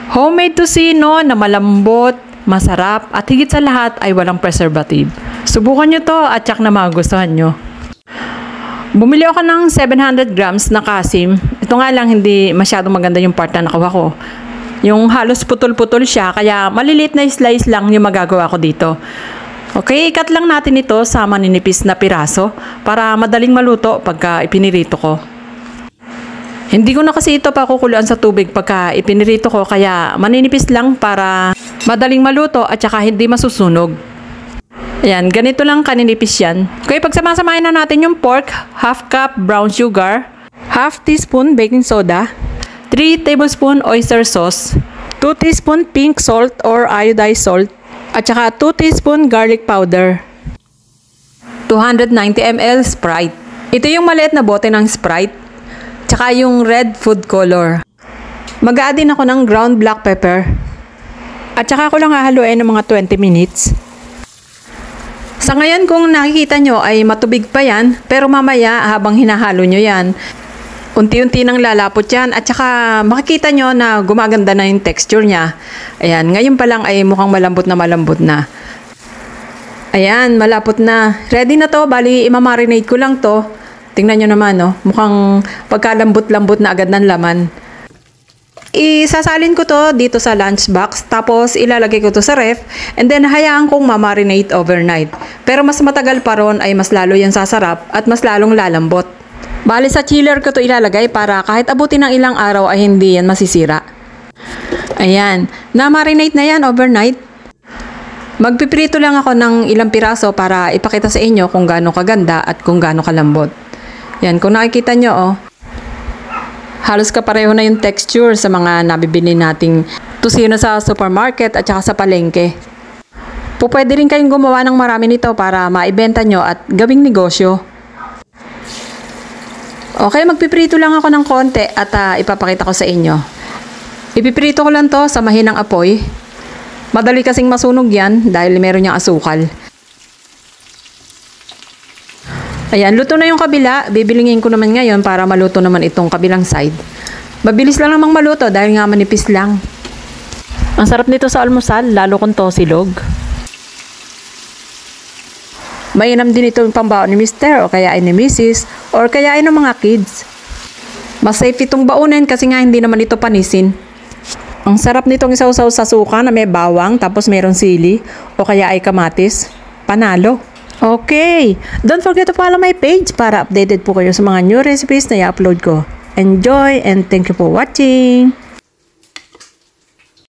Homemade tocino na malambot, masarap, at higit sa lahat ay walang preservative. Subukan nyo to at tsak na magustuhan nyo. Bumili ako ng 700 grams na kasim. Ito nga lang hindi masyadong maganda yung part na nakuha ko. Yung halos putol-putol siya, kaya maliliit na slice lang yung magagawa ko dito. Okay, ikat lang natin ito sa maninipis na piraso para madaling maluto pagka ipinirito ko. Hindi ko na kasi ito pakukuluan sa tubig pagka ipinirito ko, kaya maninipis lang para madaling maluto at saka hindi masusunog. Ayan, ganito lang kaninipis yan. Okay, pagsamasamahin na natin yung pork, half cup brown sugar, half teaspoon baking soda, 3 tablespoon oyster sauce, 2 teaspoon pink salt or iodized salt, at saka 2 teaspoon garlic powder, 290 ml Sprite. Ito yung maliit na bote ng Sprite, tsaka yung red food color. Mag-a-add din ako ng ground black pepper, at saka ko lang hahaluin ng mga 20 minutes. Sa ngayon, kung nakikita nyo ay matubig pa yan, pero mamaya habang hinahalo nyo yan, unti-unti nang lalapot yan at saka makikita nyo na gumaganda na yung texture niya. Ayan, ngayon pa lang ay mukhang malambot na. Ayan, malapot na. Ready na to, bali imamarinate ko lang to. Tingnan nyo naman, no? Mukhang pagkalambot-lambot na agad ng laman. Isasalin ko to dito sa lunch box, tapos ilalagay ko to sa ref, and then hayaan kong mamarinate overnight. Pero mas matagal pa ron ay mas lalo yan sasarap at mas lalong lalambot. Bali sa chiller ko to ilalagay para kahit abutin ng ilang araw ay hindi yan masisira. Ayan, na-marinate na yan overnight. Magpiprito lang ako ng ilang piraso para ipakita sa inyo kung gaano kaganda at kung gaano kalambot. Yan, kung nakikita nyo, oh, halos kapareho na yung texture sa mga nabibili nating tocino sa supermarket at saka sa palengke. Pwede rin kayong gumawa ng marami nito para maibenta nyo at gawing negosyo. Okay, magpiprito lang ako ng konti at ipapakita ko sa inyo. Ipiprito ko lang to sa mahinang apoy. Madali kasing masunog yan dahil meron niyang asukal. Ayan, luto na yung kabila. Bibilingin ko naman ngayon para maluto naman itong kabilang side. Mabilis lang namang maluto dahil nga manipis lang. Ang sarap nito sa almusal, lalo kung tosilog. Mainam din ito yung pambaon ni Mr. o kaya ay ni Mrs. or kaya ay ng mga kids. Mas safe itong baunin kasi nga hindi naman ito panisin. Ang sarap nitong isawsaw sa suka na may bawang tapos mayroong sili o kaya ay kamatis. Panalo. Okay, don't forget to follow my page para updated po kayo sa mga new recipes na i-upload ko. Enjoy and thank you for watching!